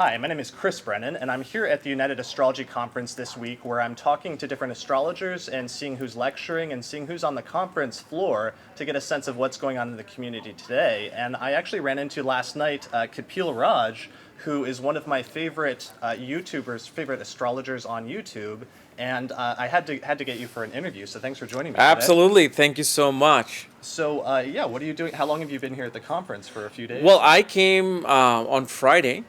Hi, my name is Chris Brennan, and I'm here at the United Astrology Conference this week where I'm talking to different astrologers and seeing who's lecturing and seeing who's on the conference floor to get a sense of what's going on in the community today. And I actually ran into last night Kapiel Raaj, who is one of my favorite YouTubers, favorite astrologers on YouTube, and I had to get you for an interview, so thanks for joining me today. Absolutely, thank you so much. So yeah, what are you doing? How long have you been here at the conference? For a few days? Well, I came on Friday,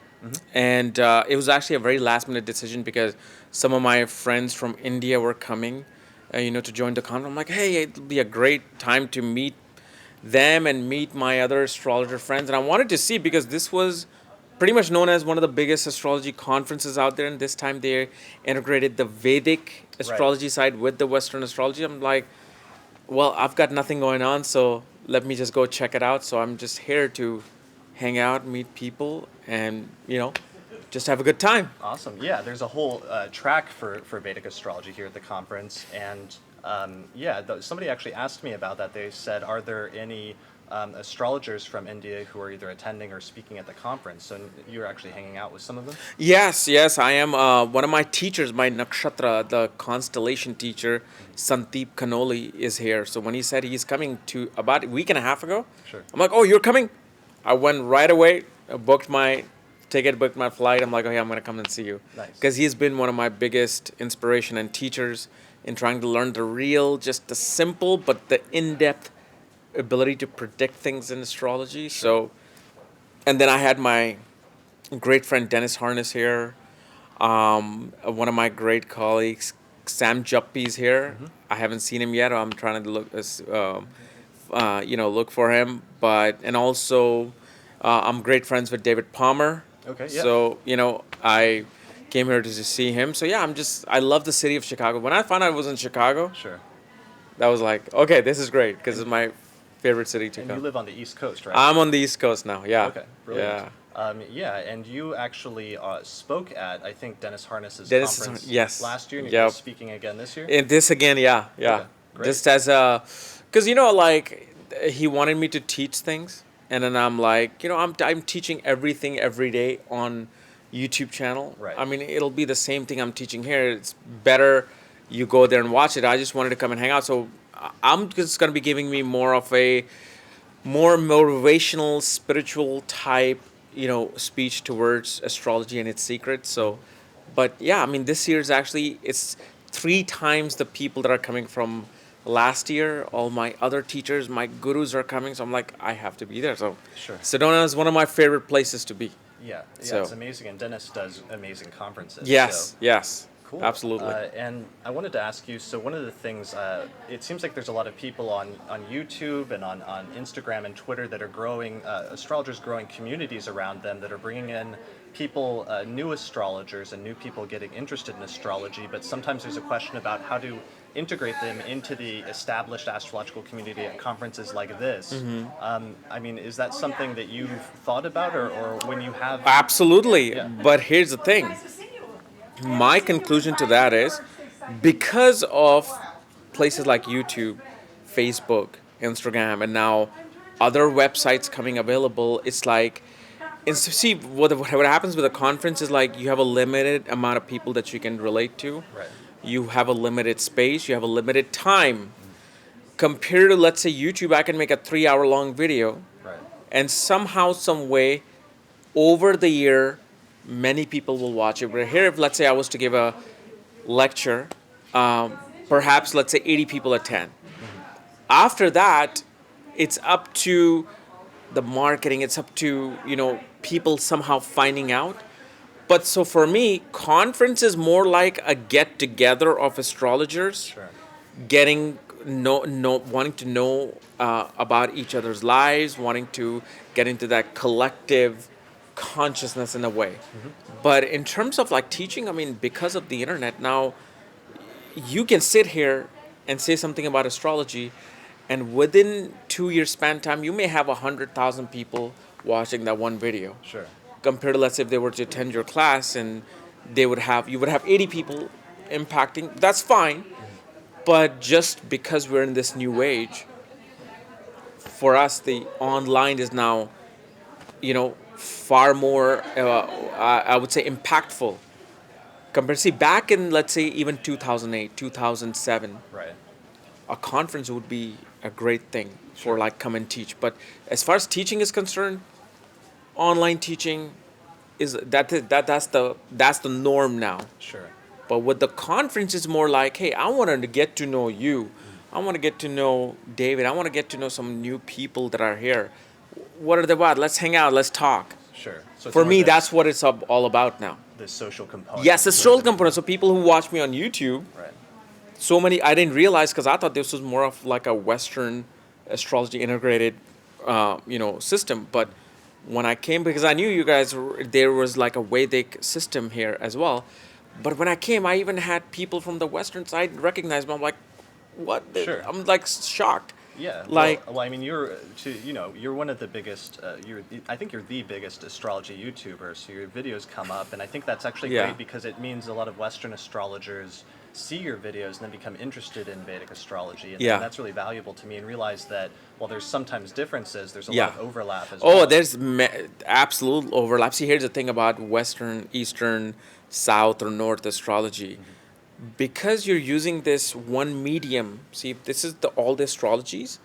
and it was actually a very last minute decision because some of my friends from India were coming, to join the conference. I'm like, hey, it'll be a great time to meet them and meet my other astrologer friends. And I wanted to see because this was pretty much known as one of the biggest astrology conferences out there. And this time they integrated the Vedic astrology side with the Western astrology. I'm like, well, I've got nothing going on, so let me just go check it out. So I'm just here to hang out, meet people, and, just have a good time. Awesome. Yeah, there's a whole track for Vedic astrology here at the conference. And somebody actually asked me about that. They said, are there any astrologers from India who are either attending or speaking at the conference? So you're actually hanging out with some of them? Yes, I am. One of my teachers, my nakshatra, the constellation teacher, Sandeep Kanoli, is here. So when he said he's coming to about a week and a half ago, Sure. I'm like, oh, you're coming? I went right away, booked my ticket, booked my flight. I'm like, oh yeah, I'm going to come and see you. Nice. Because he's been one of my biggest inspiration and teachers in trying to learn just the simple but the in-depth ability to predict things in astrology. So, and then I had my great friend Dennis Harness here, one of my great colleagues, Sam Juppy's here. I haven't seen him yet. I'm trying to look for him. And also, I'm great friends with David Palmer. Okay. Yeah. So I came here to see him. So yeah, I love the city of Chicago. When I found out I was in Chicago, Sure. that was like, okay, this is great because it's my favorite city to And come. you live on the East Coast, right? I'm on the East Coast now. Yeah. Okay. Brilliant. And you actually spoke at, I think, Dennis Harness's conference yes. last year, and Yep. you're speaking again this year? And this again, yeah. Okay, great. Just as because he wanted me to teach things, and then I'm like, I'm teaching everything every day on YouTube channel. Right. I mean, it'll be the same thing I'm teaching here. It's better you go there and watch it. I just wanted to come and hang out, so I'm just going to be giving me more of a more motivational, spiritual type, speech towards astrology and its secrets. So, but yeah, I mean, this year's actually, it's 3 times the people that are coming from last year. All my other teachers, my gurus are coming. So I'm like, I have to be there. So Sure. Sedona is one of my favorite places to be. Yeah, So- it's amazing, and Dennis does amazing conferences. Yes. Cool. Absolutely. And I wanted to ask you, so one of the things, it seems like there's a lot of people on YouTube and on Instagram and Twitter that are growing, astrologers growing communities around them that are bringing in people, new astrologers and new people getting interested in astrology, but sometimes there's a question about how to integrate them into the established astrological community at conferences like this. I mean, is that something that you've thought about, or when you have... Absolutely. Yeah. But here's the thing. My conclusion to that is because of places like YouTube, Facebook, Instagram, and now other websites coming available, it's like, see, what happens with a conference is like you have a limited amount of people that you can relate to. Right. You have a limited space, you have a limited time. Compared to, let's say, YouTube, I can make a 3-hour long video, Right. and somehow, some way, over the year, many people will watch it. But here, if let's say I was to give a lecture, perhaps let's say 80 people attend. After that, it's up to the marketing. It's up to people somehow finding out. But so for me, conference is more like a get together of astrologers, Sure. wanting to know about each other's lives, wanting to get into that collective consciousness in a way. But in terms of like teaching, I mean, because of the internet now, you can sit here and say something about astrology, and within 2 years span time, you may have 100,000 people watching that one video. Sure. Compared to, let's say, if they were to attend your class and you would have 80 people impacting, that's fine. But just because we're in this new age, for us, the online is now, far more, I would say, impactful. Compared, see, back in, let's say, even 2008, 2007, Right. a conference would be a great thing for Sure. like come and teach. But as far as teaching is concerned, online teaching that's the norm now. Sure. But with the conference, it's more like, hey, I want to get to know you. I want to get to know David. I want to get to know some new people that are here. What are they about? Let's hang out. Let's talk. Sure. So it's For more me, that's what it's all about now. the social component. Yes, the social component. So people who watch me on YouTube, Right. so many I didn't realize because I thought this was more of like a Western astrology integrated, system. But when I came, because I knew you guys, there was like a Vedic system here as well. But when I came, I even had people from the Western side recognize me. I'm like, what? Sure. I'm like shocked. Yeah. Like, well, I mean, you're one of the biggest. I think you're the biggest astrology YouTuber. So your videos come up, and I think that's actually Yeah. great because it means a lot of Western astrologers see your videos and then become interested in Vedic astrology, and Yeah. that's really valuable to me. And realize that while there's sometimes differences, there's a Yeah. lot of overlap as well. oh, there's absolute overlap. See, here's the thing about Western, Eastern, South, or North astrology. Because you're using this one medium, see, this is all the astrologies.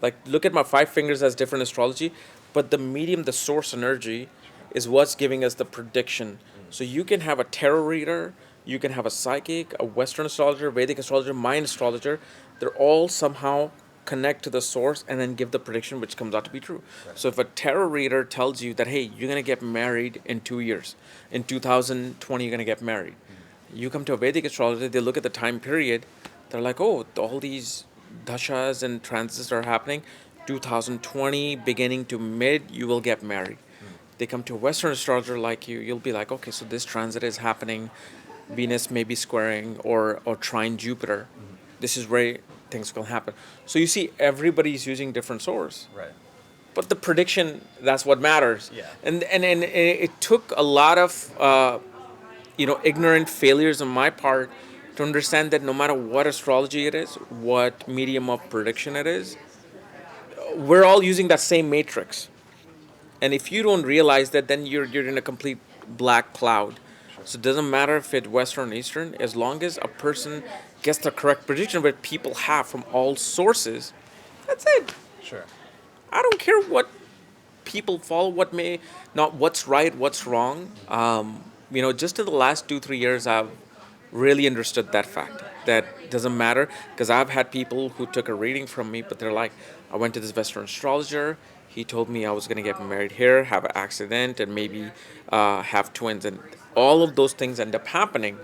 Like, look at my 5 fingers as different astrology, but the medium, the source energy, is what's giving us the prediction. So you can have a tarot reader, you can have a psychic, a Western astrologer, Vedic astrologer, Mayan astrologer. They're all somehow connect to the source and then give the prediction, which comes out to be true. So if a tarot reader tells you that, hey, you're gonna get married in 2 years, in 2020 you're gonna get married. You come to a Vedic astrologer, they look at the time period, they're like, oh, all these dashas and transits are happening. 2020, beginning to mid, you will get married. They come to a Western astrologer like you, you'll be like, okay, so this transit is happening. Venus may be squaring or trine Jupiter. This is where things will happen. So you see, everybody's using different source. Right. But the prediction, that's what matters. Yeah. And it took a lot of ignorant failures on my part to understand that no matter what astrology it is, what medium of prediction it is, we're all using that same matrix. And if you don't realize that, then you're in a complete black cloud. So it doesn't matter if it's Western or Eastern, as long as a person gets the correct prediction that people have from all sources, that's it. Sure. I don't care what people follow, what's right, what's wrong. Just in the last 2-3 years, I've really understood that fact. That doesn't matter, because I've had people who took a reading from me, but they're like, I went to this Western astrologer. He told me I was gonna get married here, have an accident, and maybe have twins, and all of those things end up happening.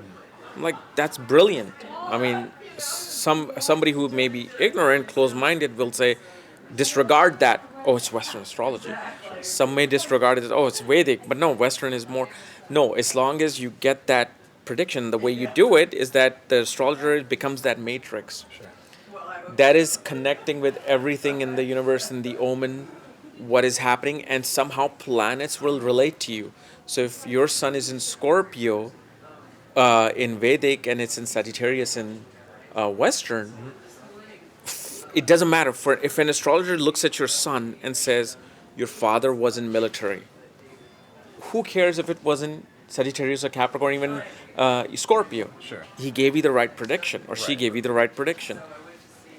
I'm like, that's brilliant. I mean, somebody who may be ignorant, closed-minded, will say, disregard that. Oh, it's Western astrology. Some may disregard it. Oh, it's Vedic, but no, Western is more. No, as long as you get that prediction, the way you do it is that the astrologer becomes that matrix. Sure. That is connecting with everything in the universe, in the omen, what is happening, and somehow planets will relate to you. So if your sun is in Scorpio in Vedic and it's in Sagittarius in Western, it doesn't matter. For if an astrologer looks at your sun and says your father was in military, who cares if it wasn't Sagittarius or Capricorn, even Scorpio? Sure. He gave you the right prediction, or she Right. gave you the right prediction.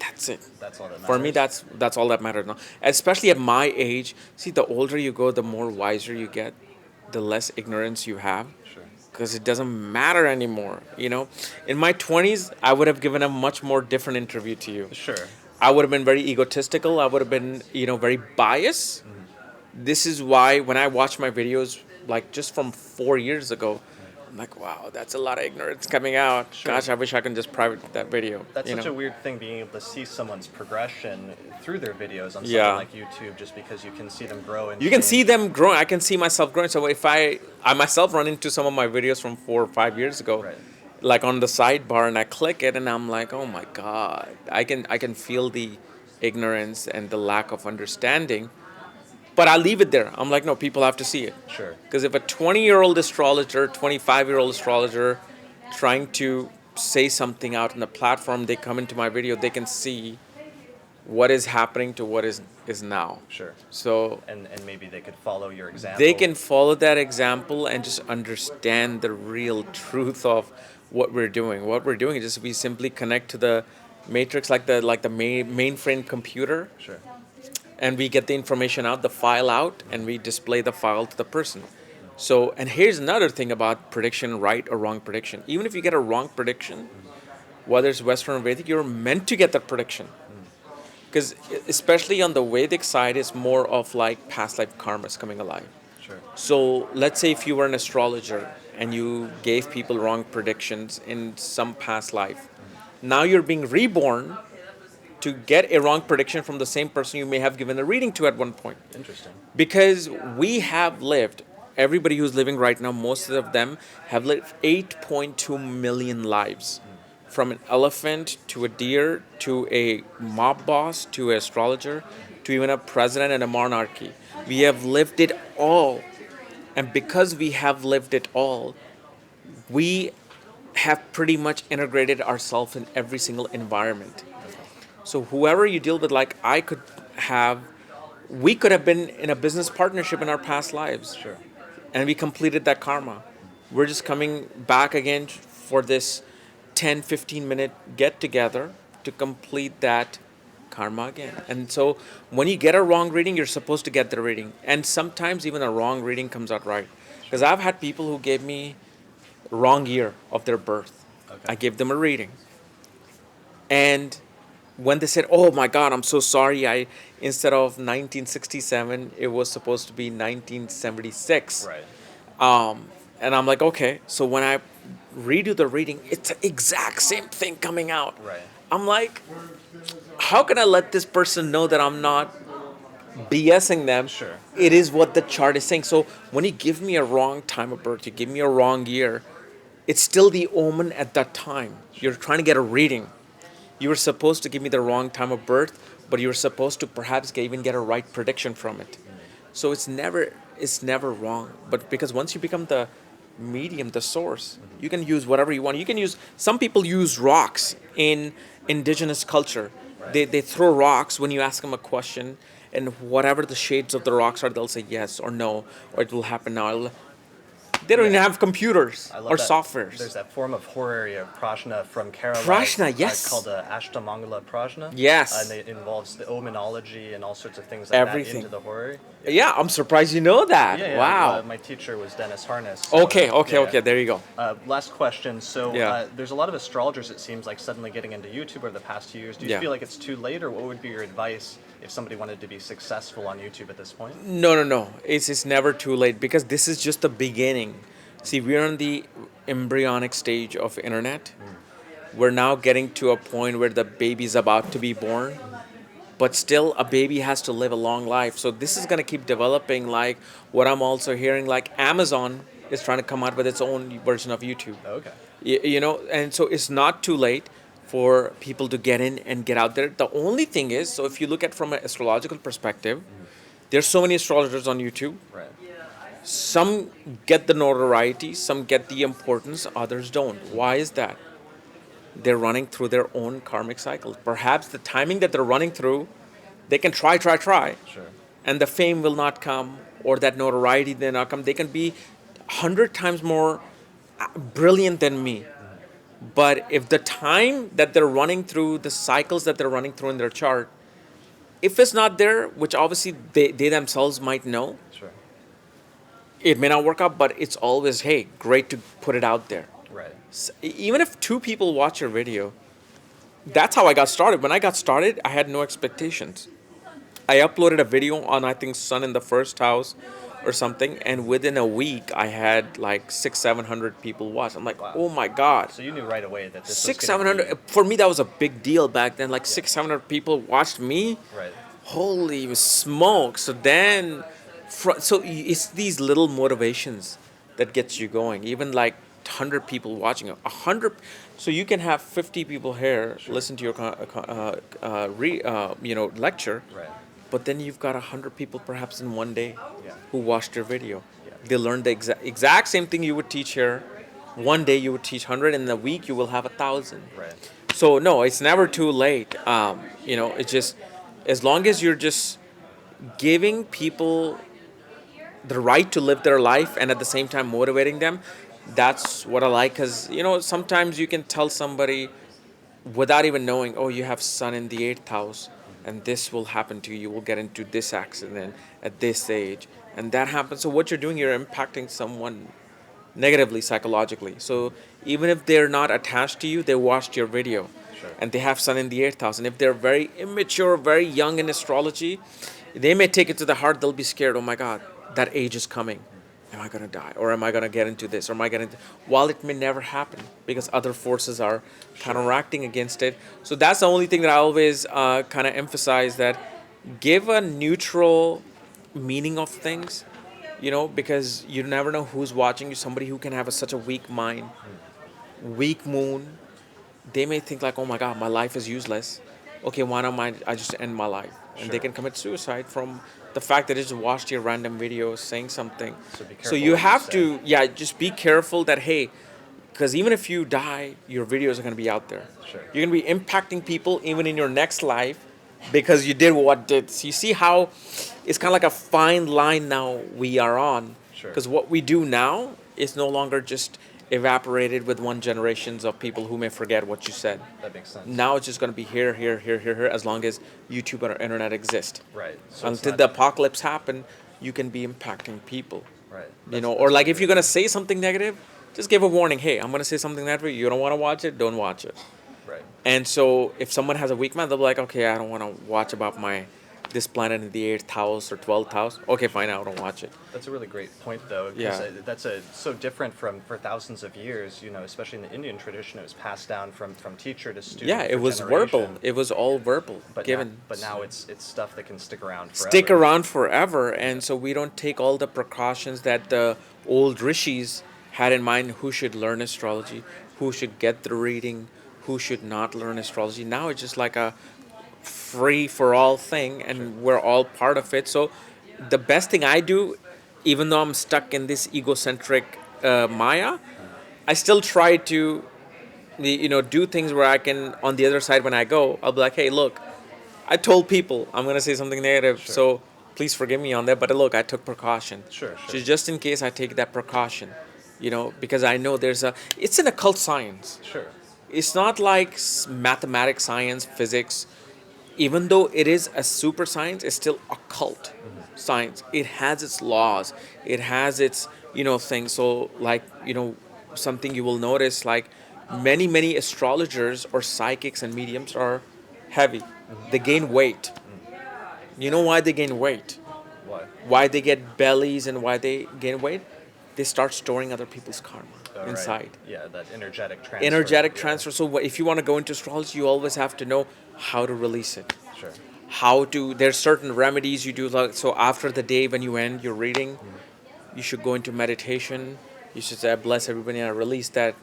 That's it. That's all that matters. For me, that's all that matters now. Especially at my age. See, the older you go, the more wiser you get, the less ignorance you have. Sure. Because it doesn't matter anymore. In my 20s, I would have given a much more different interview to you. Sure. I would have been very egotistical. I would have been, very biased. This is why when I watch my videos, like just from 4 years ago, I'm like, wow, that's a lot of ignorance coming out. Sure. Gosh, I wish I could just private that video. That's such a weird thing, being able to see someone's progression through their videos on something Yeah. like YouTube, just because you can see them grow and You can change. see them growing. I can see myself growing. So if I myself run into some of my videos from 4 or 5 years ago, Right. like on the sidebar, and I click it, and I'm like, oh my god, I can feel the ignorance and the lack of understanding. But I leave it there. I'm like, no, people have to see it. Sure. Because if a 20-year-old astrologer, 25-year-old astrologer, trying to say something out on the platform, they come into my video, they can see what is happening to what is now. Sure. So And maybe they could follow your example. they can follow that example and just understand the real truth of what we're doing. What we're doing is just we simply connect to the matrix like the mainframe computer, Sure. and we get the information out, the file out, and we display the file to the person. So, and here's another thing about prediction, right or wrong prediction. Even if you get a wrong prediction, whether it's Western or Vedic, you're meant to get that prediction. Because especially on the Vedic side, it's more of like past life karmas coming alive. Sure. So let's say if you were an astrologer and you gave people wrong predictions in some past life, now you're being reborn to get a wrong prediction from the same person you may have given a reading to at one point. Interesting. Because we have lived, everybody who's living right now, most of them have lived 8.2 million lives. From an elephant to a deer to a mob boss to an astrologer to even a president and a monarchy. We have lived it all. And because we have lived it all, we have pretty much integrated ourselves in every single environment. So whoever you deal with, like we could have been in a business partnership in our past lives. Sure. And we completed that karma. We're just coming back again for this 10-15 minute get together to complete that karma again. And so when you get a wrong reading, you're supposed to get the reading. And sometimes even a wrong reading comes out right. Because I've had people who gave me wrong year of their birth. Okay. I gave them a reading. And when they said, "Oh my God, I'm so sorry, I instead of 1967, it was supposed to be 1976." Right. And I'm like, okay. So when I redo the reading, it's the exact same thing coming out. Right. I'm like, how can I let this person know that I'm not BSing them? Sure. It is what the chart is saying. So when you give me a wrong time of birth, you give me a wrong year, it's still the omen at that time. You're trying to get a reading. You were supposed to give me the wrong time of birth, but you were supposed to perhaps even get a right prediction from it. So it's never wrong. But because once you become the medium, the source, you can use whatever you want. You can use, some people use rocks in indigenous culture. Right. They throw rocks when you ask them a question, and whatever the shades of the rocks are, they'll say yes or no, or it will happen now. They don't even have computers I love or that. softwares. There's that form of horary of prajna from Kerala. Prajna, yes. Called Ashtamangala prajna. Yes. And it involves the omenology and all sorts of things like Everything. that into the horary. Yeah, I'm surprised you know that. Yeah, yeah. Wow. My teacher was Dennis Harness. So, Okay. yeah. There you go. Last question. So Yeah. there's a lot of astrologers, it seems like, suddenly getting into YouTube over the past 2 years. Do you Yeah. feel like it's too late, or what would be your advice if somebody wanted to be successful on YouTube at this point? No. It's never too late because this is just the beginning. See, we're on the embryonic stage of internet. We're now getting to a point where the baby's about to be born, but still a baby has to live a long life. So this is going to keep developing. Like what I'm also hearing, like Amazon is trying to come out with its own version of YouTube. Okay. You know, and so it's not too late for people to get in and get out there. The only thing is, so if you look at from an astrological perspective, there's so many astrologers on YouTube. Right. Some get the notoriety, some get the importance, others don't. Why is that? They're running through their own karmic cycles. Perhaps the timing that they're running through, they can try, Sure. and the fame will not come, or that notoriety will not come. They can be 100 times more brilliant than me. But if the time that they're running through, the cycles that they're running through in their chart, if it's not there, which obviously they themselves might know, Sure. it may not work out, but it's always, hey, great to put it out there. Right. Even if 2 people watch your video, that's how I got started. When I got started, I had no expectations. I uploaded a video on, I think, Sun in the First House or something, and within a week, I had like 600-700 people watch. I'm like, Wow. oh my God. So you knew right away that this 600-700, for me, that was a big deal back then. Like 600-700 people watched me. Right. Holy smoke. So then, so it's these little motivations that gets you going. Even like 100 people watching, 100. So you can have 50 people here listen to your lecture, Right. but then you've got 100 people perhaps in one day Yeah. who watched your video. Yeah. They learned the exact same thing you would teach here. One day you would teach 100, in a week you will have 1,000. Right. So no, it's never too late. It's just as long as you're just giving people the right to live their life and at the same time motivating them, that's what I like. Because sometimes you can tell somebody without even knowing, oh, you have sun in the eighth house and this will happen to you. You will get into this accident at this age, and that happens. So what you're doing, you're impacting someone negatively psychologically. So even if they're not attached to you, they watched your video. Sure. And they have sun in the eighth house, and if they're very immature, very young in astrology, they may take it to the heart. They'll be scared. Oh my God, that age is coming. Am I gonna die, or am I gonna get into this, or am I gonna? While it may never happen because other forces are counteracting against it. So that's the only thing that I always kind of emphasize, that give a neutral meaning of things, because you never know who's watching you. Somebody who can have such a weak mind, weak moon, they may think like, oh my God, my life is useless. Okay, why not I just end my life? And they Sure. can commit suicide from the fact that they just watched your random video saying something. So be So careful you what you have say. to, just be careful that, hey, because even if you die, your videos are going to be out there. Sure. You're going to be impacting people even in your next life because you did what did. So you see how it's kind of like a fine line now we are on. Sure. Because what we do now is no longer just evaporated with one generations of people who may forget what you said. That makes sense. Now it's just going to be here, here, here, here, here, as long as YouTube or internet exist. Right. So it's Until not- the apocalypse happen, you can be impacting people. Right. Or like if you're going to say something negative, just give a warning. Hey, I'm going to say something negative. You don't want to watch it, don't watch it. Right. And so if someone has a weak mind, they'll be like, okay, I don't want to watch about this planet in the 8th house or 12th house. Okay, fine, I don't watch it. That's a really great point, though. 'Cause Yeah. That's so different for thousands of years. Especially in the Indian tradition, it was passed down from teacher to student. Yeah, it for was generation. verbal. It was all verbal, But given. now it's stuff that can stick around forever. Stick around forever, and so we don't take all the precautions that the old rishis had in mind. Who should learn astrology, who should get the reading, who should not learn astrology. Now it's just like a free for all thing, and we're all part of it. So the best thing I do, even though I'm stuck in this egocentric maya, I still try to do things where I can, on the other side, when I go, I'll be like, hey, look, I told people I'm going to say something negative, Sure. so please forgive me on that. But look, I took precaution. Sure. So just in case I take that precaution, because I know it's an occult science. Sure. It's not like mathematics, science, physics. Even though it is a super science, it's still occult science. It has its laws. It has its, things. So like, something you will notice, like many astrologers or psychics and mediums are heavy. They gain weight. You know why they gain weight? Why? Why they get bellies and why they gain weight? They start storing other people's karma Right. inside. Yeah, that energetic transfer. Energetic Yeah. transfer. So if you want to go into astrology, you always have to know how to release it. Sure. There's certain remedies you do. Like, so after the day when you end your reading, you should go into meditation. You should say, I bless everybody and I release that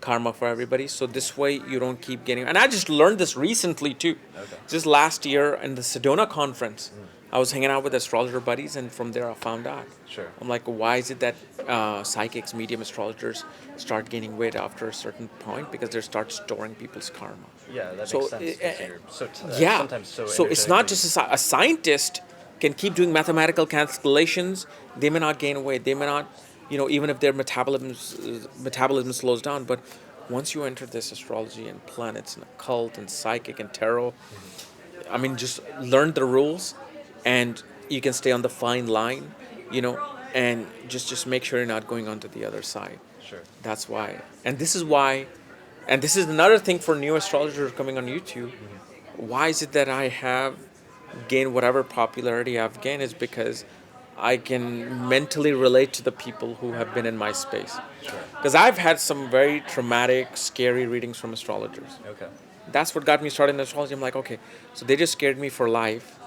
karma for everybody. So this way you don't keep getting. And I just learned this recently too. Okay. Just last year in the Sedona conference, I was hanging out with astrologer buddies, and from there I found out. Sure. I'm like, why is it that psychics, medium astrologers start gaining weight after a certain point? Because they start storing people's karma. Yeah, that So, makes sense. 'Cause you're sometimes so it's not energetically- just a scientist can keep doing mathematical calculations. They may not gain weight. They may not, even if their metabolism slows down. But once you enter this astrology and planets and occult and psychic and tarot, I mean, just learn the rules, and you can stay on the fine line, and just make sure you're not going onto the other side. Sure. That's why. And this is why, and this is another thing for new astrologers coming on YouTube. Why is it that I have gained whatever popularity I've gained is because I can mentally relate to the people who have been in my space. Sure. Because I've had some very traumatic, scary readings from astrologers. Okay. That's what got me started in astrology. I'm like, okay, so they just scared me for life.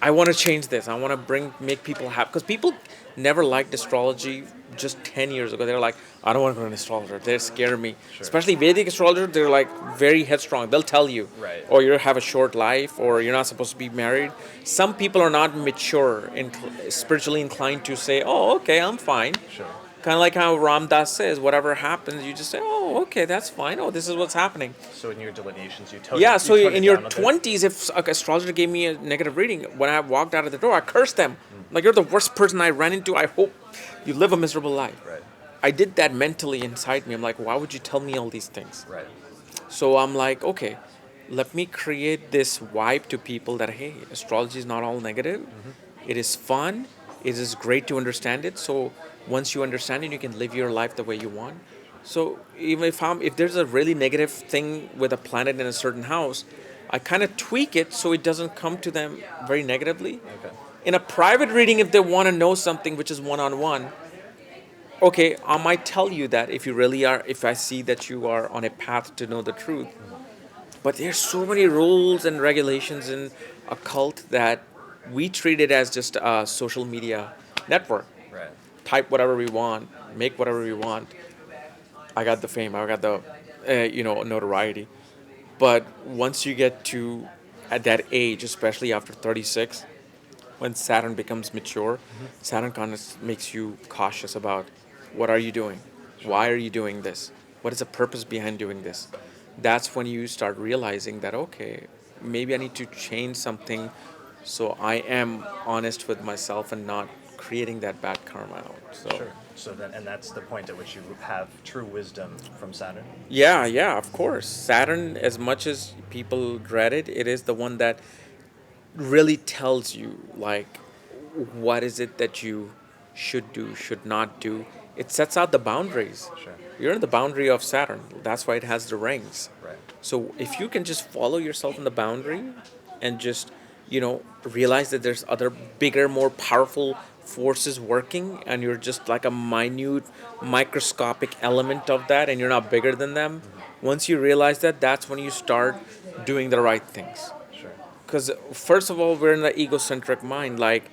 I want to change this. I want to make people happy. Because people never liked astrology just 10 years ago. They're like, I don't want to go to an astrologer. They scare me. Sure. Especially Vedic astrologer, they're like very headstrong. They'll tell you, Right. or you have a short life, or you're not supposed to be married. Some people are not mature and spiritually inclined to say, oh, okay, I'm fine. Sure. Kind of like how Ram Dass says, whatever happens, you just say, oh, okay, that's fine. Oh, this is what's happening. So in your delineations, you tone Yeah, it, so you tone in it your down a bit? 20s, if an astrologer gave me a negative reading, when I walked out of the door, I cursed them. Like, you're the worst person I ran into. I hope you live a miserable life. Right. I did that mentally inside me. I'm like, why would you tell me all these things? Right. So I'm like, okay, let me create this vibe to people that, hey, astrology is not all negative. It is fun. It is great to understand it. So once you understand it, you can live your life the way you want. So even if there's a really negative thing with a planet in a certain house, I kind of tweak it so it doesn't come to them very negatively. Okay. In a private reading, if they want to know something which is one-on-one, okay, I might tell you that if you really are, if I see that you are on a path to know the truth. But there's so many rules and regulations in a cult that we treat it as just a social media network. Right. Type whatever we want, make whatever we want. I got the fame, I got the, notoriety. But once you get to at that age, especially after 36, when Saturn becomes mature, Saturn kind of makes you cautious about what are you doing? Why are you doing this? What is the purpose behind doing this? That's when you start realizing that, okay, maybe I need to change something so I am honest with myself and not creating that bad karma out. So Sure. So then, and that's the point at which you have true wisdom from Saturn. yeah, of course. Saturn, as much as people dread it, it is the one that really tells you like what is it that you should do, should not do. It sets out the boundaries. Sure. You're in the boundary of Saturn. That's why it has the rings. Right. So if you can just follow yourself in the boundary and just, realize that there's other bigger, more powerful forces working and you're just like a minute microscopic element of that and you're not bigger than them. Once you realize that, that's when you start doing the right things. Sure. Because first of all, we're in the egocentric mind, like,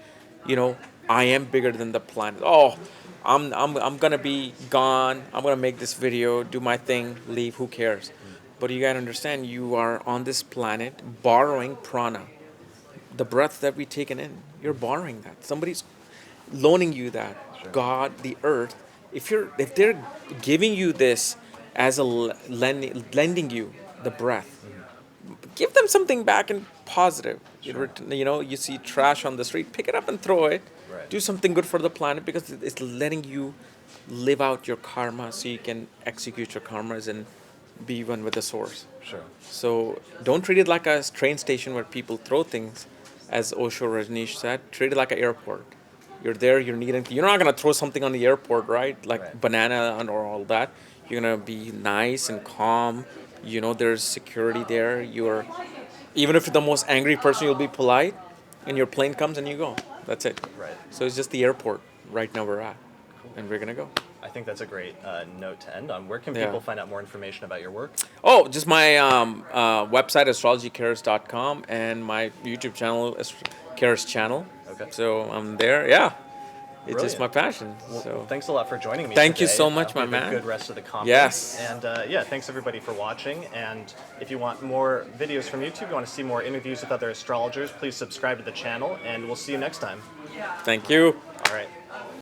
I am bigger than the planet. Oh, I'm gonna be gone. I'm gonna make this video, do my thing, leave. Who cares? But you gotta understand, you are on this planet borrowing prana, the breath that we taken in. You're borrowing that. Somebody's loaning you that. Sure. God, the earth. If they're giving you this as a lending you the breath, give them something back and positive. Sure. You see trash on the street, pick it up and throw it. Right. Do something good for the planet because it's letting you live out your karma so you can execute your karmas and be one with the source. Sure. So don't treat it like a train station where people throw things, as Osho Rajneesh said. Treat it like an airport. You're there, you're needing. You're not gonna throw something on the airport, right? Like Right. banana or all that. You're gonna be nice and calm. There's security there. Even if you're the most angry person, you'll be polite, and your plane comes and you go. That's it. Right. So it's just the airport right now we're at, and we're gonna go. I think that's a great note to end on. Where can Yeah. people find out more information about your work? Oh, just my website, astrological and my YouTube channel, KRSchannel. Okay. So I'm there. Yeah. It's just my Brilliant. passion. Well, So thanks a lot for joining me. Thank you today. so much, my Have a man. Good rest of the conference. Yes. And yeah, thanks everybody for watching. And if you want more videos from YouTube, you want to see more interviews with other astrologers, please subscribe to the channel, and we'll see you next time. thank you. All right.